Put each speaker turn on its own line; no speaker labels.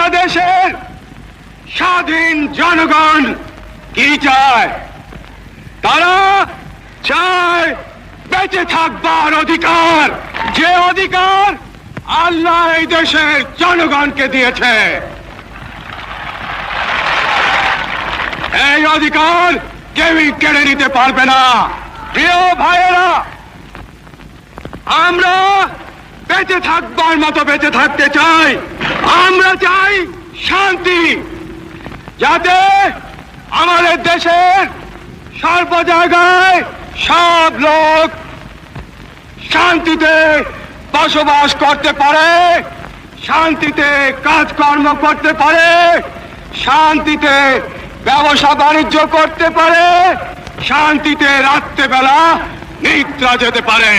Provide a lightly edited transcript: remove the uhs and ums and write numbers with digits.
বাংলাদেশের স্বাধীন জনগণ কি চায়? তারা চায় বেঁচে থাকবার অধিকার, যে অধিকার আল্লাহ এই দেশের জনগণকে দিয়েছে। এই অধিকার কেউই কেড়ে নিতে পারবে না। প্রিয় ভাইয়েরা, আমরা বেঁচে থাকবার মতো বেঁচে থাকতে চাই। আমরা চাই শান্তি, যাতে আমাদের দেশের সর্ব জায়গায় সব লোক শান্তিতে বসবাস করতে পারে, শান্তিতে কাজকর্ম করতে পারে, শান্তিতে ব্যবসা বাণিজ্য করতে পারে, শান্তিতে রাত্রেবেলা নিদ্রা যেতে পারে।